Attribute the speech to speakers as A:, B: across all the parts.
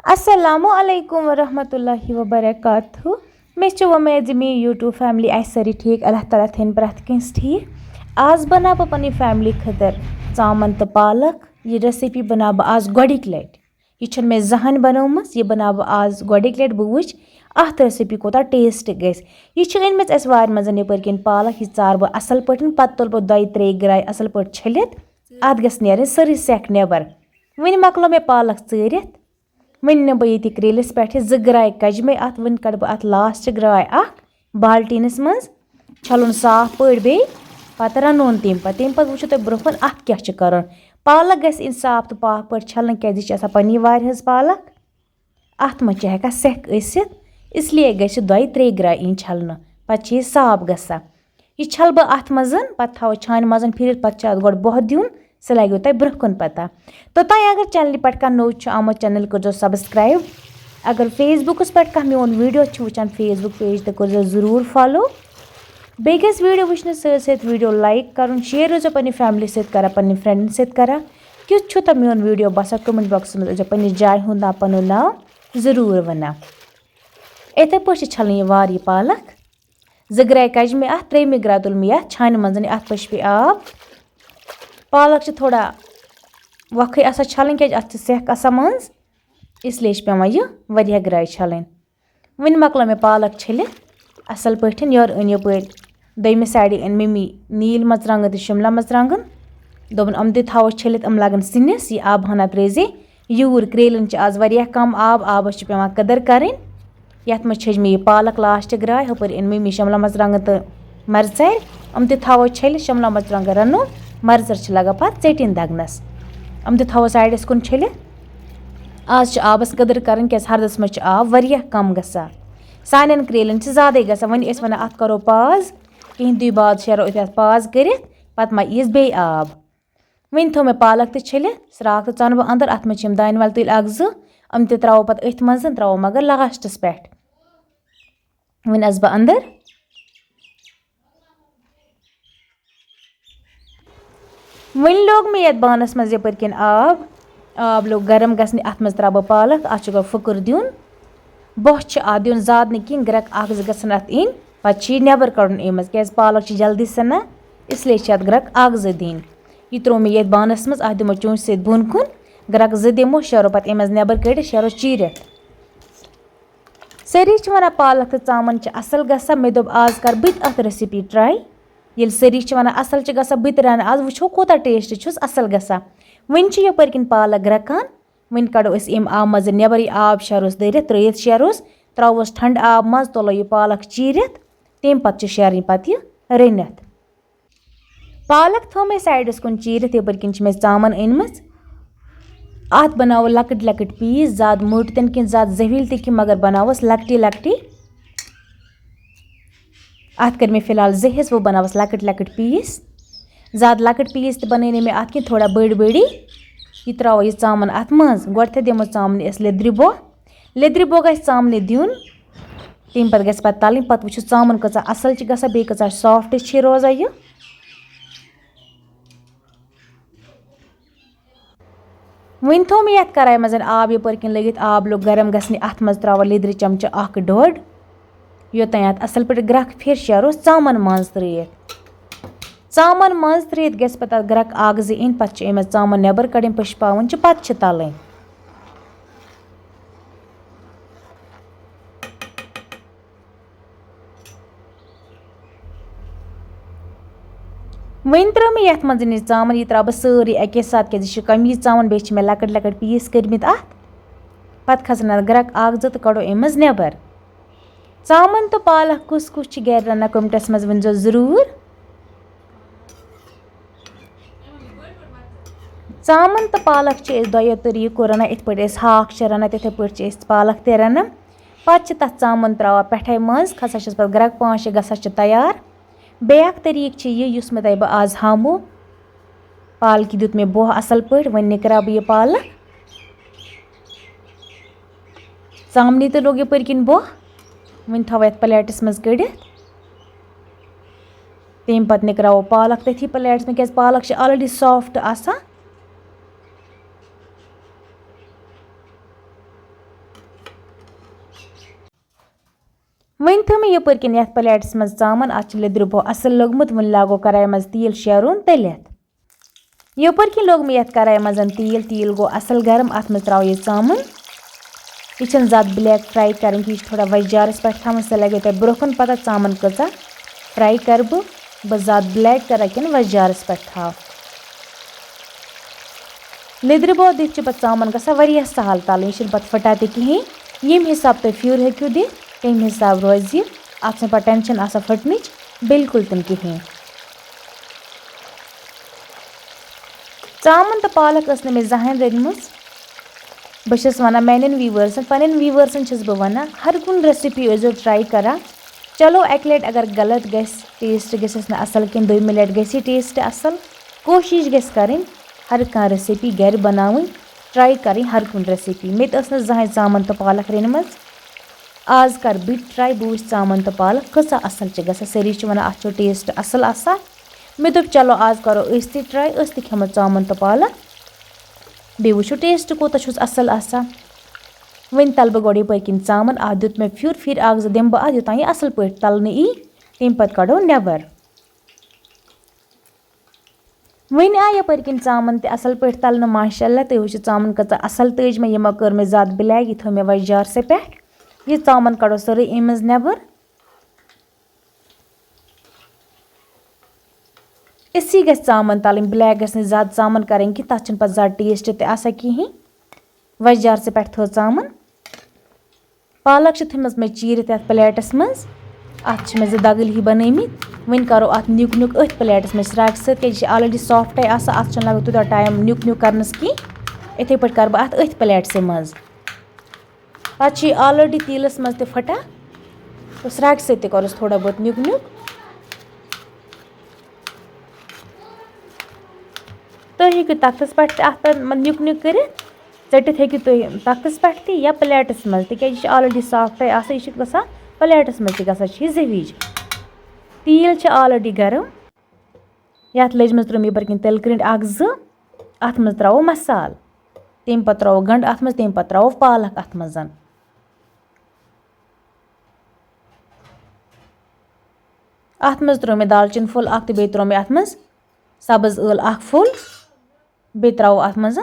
A: अस्सलामु अलैकुम वरहमतुल्लाहि वबरकातुहू मे च उम्मीद मे यूट्यूब फैमिली आसि सारी ठीक अल्लाह ताला थैन प्रैथ कंस ठीक आज बना बह पन्नी फैमिली खतर चामन तो पालक ये रेसिपी बना बह आज गोडिक लट यह मे जहन बनोमस ये बना बह आज गोडिक लट बह वुच अत रेसिपी कोता टेस्ट गस यह अनम वार मज यपर किन पालक यह चार बह असल पटन पत तुल बह 2-3 ग्राय असल पट छलित अत गस नेरन सरी सेक नेबर वन मकलो मे पालक चरित वन बह ये क्रेलिस पे 2 ग्राय कजमे अत वन कड़ बह अत लास्ट ग्राय बाल्टीनस मज छलुन साफ पे बे पत रनोन तम पे वो तुम ब्रोह अत क्या कर पालक गस इन साफ तो पाक पे छलन क्या पन्नी वार पालक अत मज हेका सेक इसलिए गस 2-3 ग्राय इन छलन पे साफ गसा यह छल बह अत मज पे थो छान मज फिर पे गो बोह दिन सह लगे तुम ब्रोह पता तो तुम अगर चैनल पे नो आमुत चैनल कर सब्सक्राइब अगर फेसबुकस पे कह मोन वीडियो वुचान फेसबुक पेज तो कर जरूर फॉलो बे गस वीडियो वुचन सत वीडियो लाइक कर शेयर रोजो पन्नी फैमिली सत करा पन्नी फ्रेंड सत करा क्युत तो मोन वीडियो बसा कमेंट बॉक्स में पन्नी जाय हुंद नाव पनुन नाव जरूर वना इथे पे छलन यह वार पालक 2 ग्राय कजमे अत 3 ग्राय तुल मे छान मज अत पश पे आब पालक थोड़ा वक् छलन क्या अत सेक मज इसलिए पे यह वह ग्राय छलन वन मकलो मे पालक छलित असल पन योर अन यपर दमे साइड अन मम्मी नील मरचांगन तो शिमला मरचांगन दोपन अम थो छलित अम लगन सिनिस यह आब हना त्रेजे यूर क्रेलन आज वह कम आबस पे कदर करें ये मज मे यह पालक लास्ट ग्राय हपर अन मम्मी शिमला मरचांगन तो मरचर अम थो छलित शिमला मरचांगन रनो मरचर लगा पे टेटिन दगनस अम थो साइडस कुन छलित आज आबस कदर कर क्या हरदस मज आब वह कम गसा सान क्रेलन ज्यादा गसा वन वन अत करो पाज कहीं दुई बाद शेरो अत पाज कर पत मा यीस बे आब वन थो मे पालक तो छलित श्राक तो चन बह अंदर अत मज दान वाल तुल 1-2 अम त्रो पे अथ मज त्रो मगर लास्टस पे वन अस बह अंदर वन लोग मे ये बानस मज यपर किन आब लोग गरम गसने अत मज त्रा बह पालक अत गो फुकर दिन बोह अत दिन ज्यादा नी कहीं ग्रक 1-2 गसन अत इन पे नबर कड़न अमज क्या पालक जल्दी सना इसलिए अत ग्रक 1-2 दिन यह त्रो मे ये बानस मज अत दिमो चूंच सत बुन कुन ग्रक 2 दिमो शेरो पे अमज नबर कड़ शेरो चीरित सारी वन पालक तो चामन असल गसा मे दोप आज कर बत अत रेसिपी ट्राई ये सारी वन असल गसा बत रन आज वो कोता टेस्ट असल गसा वन यपर किन पालक ग्रकान वन कड़ो अम आब मज नबर यह आब शेरोस दरित त्रित शेरोस त्रोस ठंड आब मज तुलो यह पालक चीरित तम पे शेरन पे रनित पालक थो मे साइडस कुन चीरित यपर किन मे चामन अनम अत बनावो लकट लकट पीस ज्यादा मोट तन कि ज्यादा जवील तक मगर बनावस लकटी लकटी अत कर मे फिलहाल जहिस वो बनावस लकट लकट पीस ज्यादा लकट पीस तो बन मे अत थोड़ा बड़ बड़ी यह त्रो यह चामन अत मज गोड थे दिमो चामन लेद्रि बो गस चामन दिन तम पे गस तलन पे वो चामन कचा असल गसा बे कचा सॉफ्ट रोजा यह वन थो मे ये कराय मज आब यपर किन लगित आब लोग गरम गसने अत मज त्रा लेद्रि चमचा 1-1.5 योतान अत असल पे ग्रक फिर शेरोस चामन मज त्रित चामन मज त्रित गस पे ग्रक 1-2 इन पे अमज चामन नबर कड़न पश पावन पे तलन वन त्रो मे ये मज चामन यह त्रा बह सारी अके साथ क्या कमी चामन बे मे लकट लकट पीस करमित अत पत खसन ग्रक 1-2 तो कड़ो अमज नबर चामन तो पालक कुस कुछ गर रना कमेंटस मज वन जरूर चामन तो पालक दोयो तरीको रना इत पे हाक रना तिथे पे पालक ते रना पे तथ चामन त्रा पे मज खसा पे ग्रक 5-6 गसा तैयार बेक तरीक यह मे तह आज हामो पालक दुत मे बोह असल पे वन निकरा बह यह पालक चामनी तो लोग यपर किन बोह वन थो ये प्लेटस मज कड़ तम पे निकराव पालक तथी प्लेटस में क्या पालक ऑलरेडी सॉफ्ट आसान वहीं थो मे यपर किन यथ प्लेटस मज चामन अत लिद्र बो असल लोगमुत वन लागो कराय मज तील शेरुन तलित यपर किन लोग मे यथ कराय मजन तील गो असल गर्म अत मज त्राव ये चामन यह ज्यादा ब्लैक फ्राई करें कि थोड़ा वजारस पे थवन सह लगे तुम ब्रोह पता चामन कचा फ्राई कर बह ज्यादा ब्लैक कर कि वजारस पे थाव लिद्र बो दिख पे चामन गसा सहल तल यह पे फटा तहन यम हिसाब तुम फ्यूर हेकू दिख तम हिसाब रोज अत पे टेंशन आसा फटनच बिल्कुल तन कहें चामन तो पालक मे जहान रनम बस वन मान व्यूवर्सन पन्न व्यूवर्सन बह वन हर कुन रेसिपी जो ट्राई करा चलो अक लट अगर गलत टेस्ट गस असल कि दोम लट गई टेस्ट असल कोशिश गस करें हर कह रेसिपी घर बनाव ट्राई करें हर कुन रेसिपी मे जहां चामन तो पालक रनम आज कर बह ट्राई बह वुच चामन तो पालक कसा असल गसा सारी वन अत टेस्ट असल आसा मे दोप चलो आज करो अस ट्राई अस खेमो चामन तो पालक बे वो टेस्ट कोता असल आसा वन तल बह गोड़ यपर किन चामन अत दुत मे फ्यूर फिर जो दिम बह अत योतान असल पे तलन ई तम पे कड़ो नेबर वन आय यपर किन चामन ते असल पे तलन माशाल्लाह तुम वो चामन कचा असल तज मे यमो कर मे ज्यादा ब्लैक यह थो मे वजार से पे यह चामन कड़ो सोरे अम नेबर इसी गस चामन तल ब्लैक गस ज्यादा चामन करें कि तथ पे ज्यादा टेस्ट तसा कहें वजार से पे थो चामन पालक थम मे चीर प्लेटस मज अत मे जो दगल ही बनमित वन करो अत न्युक न्युक अथ प्लेटस मे श्राक सह ऑलरेडी सॉफ्ट अत लग तूत टाइम न्युक न्युक करनस की इथे पे कर बह अथ प्लेटस मज पे ऑलरेडी तीलस मज फटा तो श्राक सत थोड़ा बहुत न्युक न्युक तुम हेकू तख्तस पे न्युक न्युक कर चटित हेकू तुम तख्तस पे या प्लेटस मज तक ऑलरेडी सॉफ्ट यह गसा प्लेटस मज तह जवीज तील ऑलरेडी गरम ये लजम त्रुम यपर किन तिल कृंड अत मज त्रो मसाल तम पे त्रो गंड अत मज तम पे त्रो पालक अत मज अत मज त्रो मे दालचीन फुल तो बे त्रो मे अत मज सब्ज ٲल फुल बे त्रो अत मज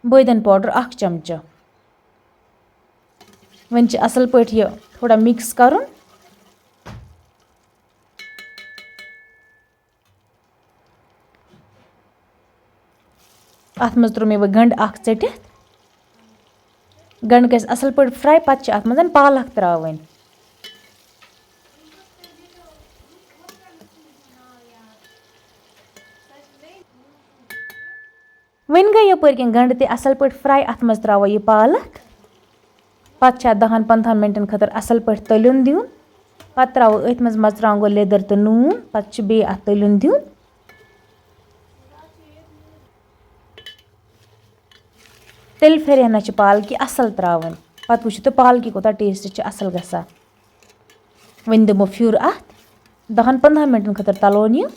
A: बदन पाउडर 1 चमचा वन असल पे यह थोड़ा मिक्स कर अत मज त्रो मे वह गंड चटित गंड गस असल पे फ्राई पे अत मज पालक त्रावन वन गई यपर किन गंड ते असल पे फ्राई अत मज त्रो यह पालक पे 10-15 मिनटन खतर असल पे तलन दिन पे त्रो अथ मज मर्चांगो लेदर तो नून पे बे अत तलन दिन तेल फिर पालकि असल त्रावन पे वो तो पालकि कोता टेस्ट असल गसा वन दिमो फ्यूर अत 10-15 मिनटन खतर तलोन यह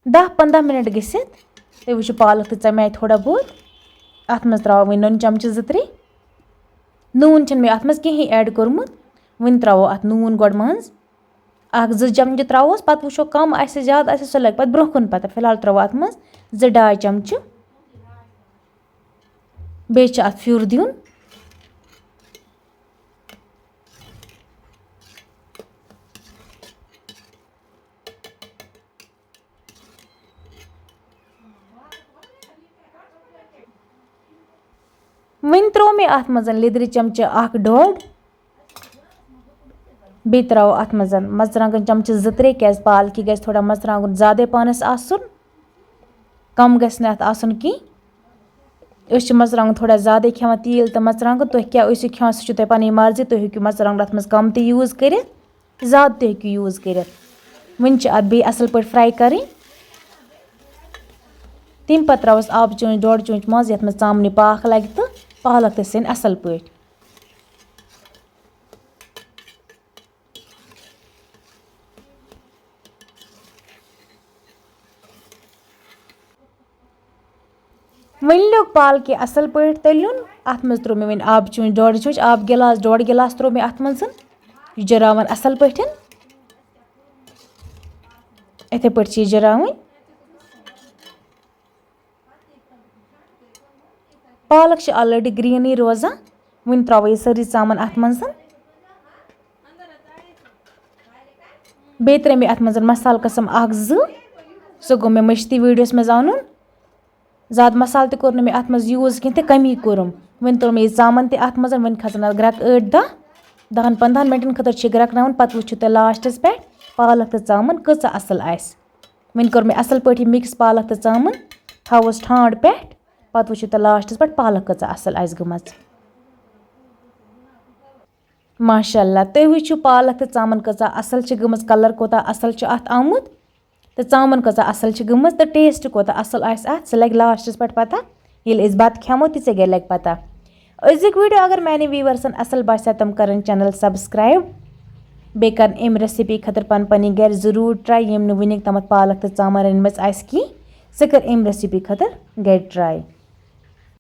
A: 10-15 मिनट गसित तुम वो पालक तो चमे थोड़ा बहुत अत मज त्रो वन नून चमच 2-3 नून मे अत मज कहीं ऐड कोरमुत वन त्रो अत नून गोड़ मज 1-2 चमच त्रोस पे वो कम आ ज्यादा सह लग पे ब्रोह कुन पता फिलहाल त्रो अत मज 2-2.5 चमच बे अत फ्यूर दिन वन त्रो मे अत मज लिद्र चमच 1-1.5 बे त्रो अत मज मर्चांगन चमच 2-3 क्या पालकि गस थोड़ा मर्चांगन ज्यादा पानस आसन कम गस अत आसन की मर्चांगन थोड़ा ज्यादा खेवान तील तो मर्चांगन तुम क्या खेवान सह तुम पन मर्जी तुम हेकू मर्चांगन अत मज कम तो यूज कर ज्यादा तो हेकू यूज कर वन अत बे असल पे फ्राई करें तम पे त्रोस आब चूंच 1.5 चूंच मज ये मज चामन पाक लगे तो पालक तो सन असल पे वही लोग पालक असल पे तलन अत मज त्रो मे वन आब चून 1.5 चमच आब गिलास 1.5 गिलास त्रो मे अत मज जरावन असल पे इथे पे जरावन पालक ऑलरेडी ग्रीन रोजान वन त्रो यह सारी चामन अत मज बे त्रे मे अत मज मसाल कसम 1-2 सो गो मे मश्ती वीडियोस में जानून ज़्यादा मसाल तो कोर मे अत मज यूज कहीं तो कमी कोरम वन त्रो मे चामन ते अत मज वन खसन ग्रक 8-10 मिनटन खतर ग्रकन पत वुचु तुम लास्टस पे पालक तो चामन कच असल वन कोर मे असल पे मिक्स पालक तो चामन थवस ठांड पे पत वुचु तुम लास्टस पे पालक कच असल गमज माशाअल्लाह तुम वुचु पालक तो चामन कच असल गमज कलर कोता असल अत आमुत तो चामन कच असल गमज तो टेस्ट कोता असल अत सह लग लास्टस पे पता ये बत खेमो ते गई लग पता अजुक वीडियो अगर मैंने व्यूवर्सन असल बासा तम कर चैनल सब्सक्राइब बे कर अम रेसिपी खतर पन घर जरूर ट्राई यम वन तमत पालक तो चामन रनम कहीं सह कर अम रेसिपी खतर घर ट्राई।